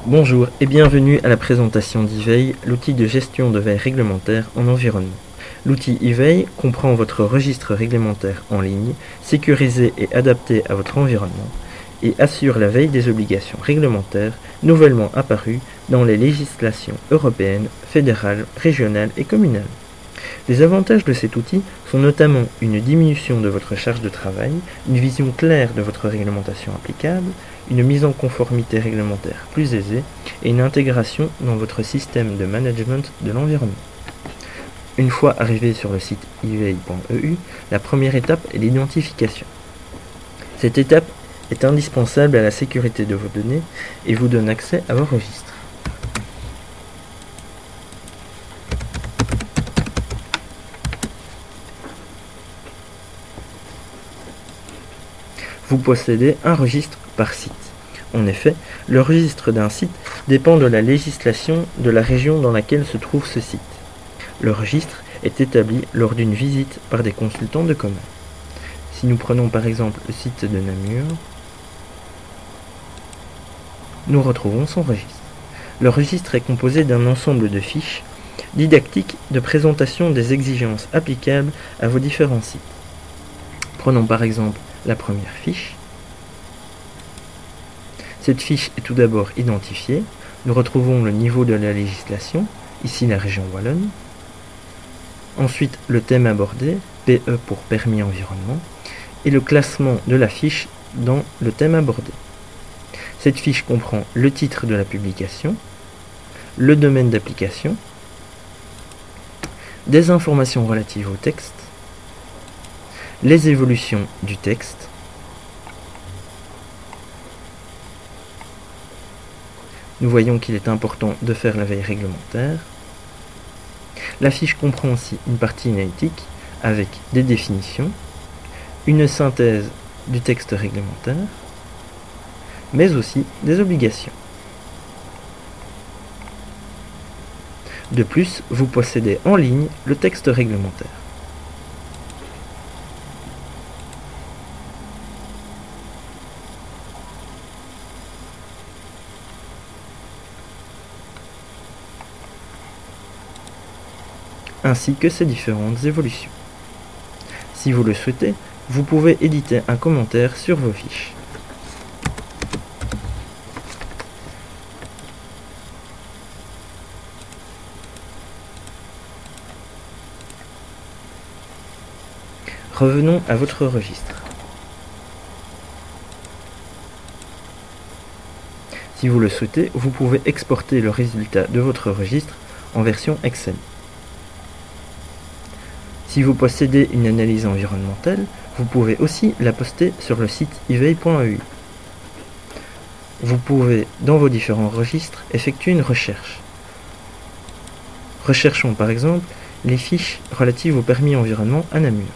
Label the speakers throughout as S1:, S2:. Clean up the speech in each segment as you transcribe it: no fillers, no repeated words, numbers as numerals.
S1: Bonjour et bienvenue à la présentation d'eVeil, l'outil de gestion de veille réglementaire en environnement. L'outil eVeil comprend votre registre réglementaire en ligne, sécurisé et adapté à votre environnement, et assure la veille des obligations réglementaires nouvellement apparues dans les législations européennes, fédérales, régionales et communales. Les avantages de cet outil sont notamment une diminution de votre charge de travail, une vision claire de votre réglementation applicable, une mise en conformité réglementaire plus aisée et une intégration dans votre système de management de l'environnement. Une fois arrivé sur le site eveil.eu, la première étape est l'identification. Cette étape est indispensable à la sécurité de vos données et vous donne accès à vos registres. Vous possédez un registre par site. En effet, le registre d'un site dépend de la législation de la région dans laquelle se trouve ce site. Le registre est établi lors d'une visite par des consultants de commun. Si nous prenons par exemple le site de Namur, nous retrouvons son registre. Le registre est composé d'un ensemble de fiches didactiques de présentation des exigences applicables à vos différents sites. Prenons par exemple la première fiche. Cette fiche est tout d'abord identifiée. Nous retrouvons le niveau de la législation, ici la région wallonne. Ensuite, le thème abordé, PE pour permis environnement, et le classement de la fiche dans le thème abordé. Cette fiche comprend le titre de la publication, le domaine d'application, des informations relatives au texte, les évolutions du texte, nous voyons qu'il est important de faire la veille réglementaire. La fiche comprend aussi une partie analytique avec des définitions, une synthèse du texte réglementaire, mais aussi des obligations. De plus, vous possédez en ligne le texte réglementaire. Ainsi que ses différentes évolutions. Si vous le souhaitez, vous pouvez éditer un commentaire sur vos fiches. Revenons à votre registre. Si vous le souhaitez, vous pouvez exporter le résultat de votre registre en version Excel. Si vous possédez une analyse environnementale, vous pouvez aussi la poster sur le site eveil.eu. Vous pouvez, dans vos différents registres, effectuer une recherche. Recherchons par exemple les fiches relatives au permis environnement à Namur.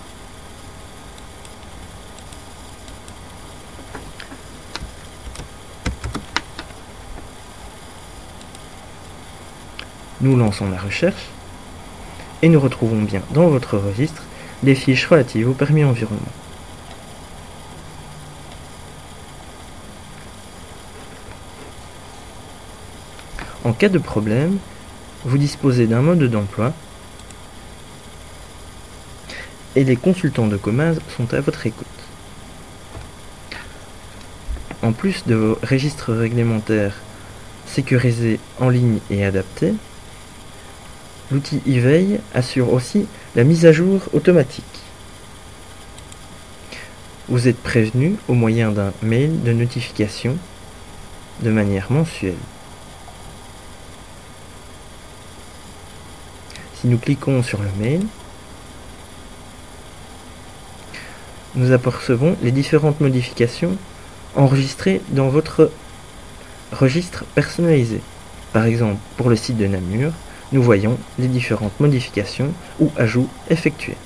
S1: Nous lançons la recherche. Et nous retrouvons bien dans votre registre les fiches relatives au permis environnement. En cas de problème, vous disposez d'un mode d'emploi et les consultants de Comaz sont à votre écoute. En plus de vos registres réglementaires sécurisés en ligne et adaptés, l'outil eVeil assure aussi la mise à jour automatique. Vous êtes prévenu au moyen d'un mail de notification de manière mensuelle. Si nous cliquons sur le mail, nous apercevons les différentes modifications enregistrées dans votre registre personnalisé. Par exemple, pour le site de Namur, nous voyons les différentes modifications ou ajouts effectués.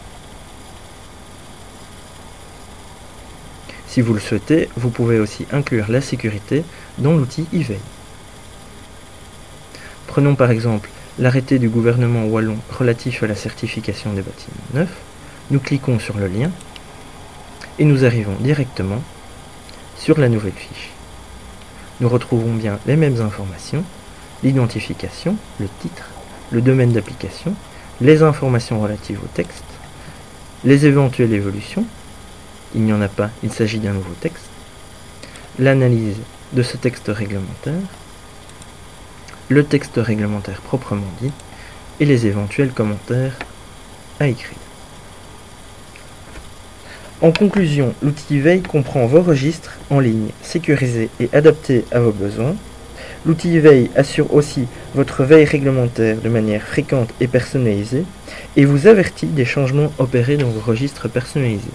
S1: Si vous le souhaitez, vous pouvez aussi inclure la sécurité dans l'outil eVeil. Prenons par exemple l'arrêté du gouvernement wallon relatif à la certification des bâtiments neufs. Nous cliquons sur le lien et nous arrivons directement sur la nouvelle fiche. Nous retrouvons bien les mêmes informations, l'identification, le titre, le domaine d'application, les informations relatives au texte, les éventuelles évolutions, il n'y en a pas, il s'agit d'un nouveau texte, l'analyse de ce texte réglementaire, le texte réglementaire proprement dit, et les éventuels commentaires à écrire. En conclusion, l'outil Veille comprend vos registres en ligne, sécurisés et adaptés à vos besoins. L'outil Veille assure aussi votre veille réglementaire de manière fréquente et personnalisée et vous avertit des changements opérés dans vos registres personnalisés.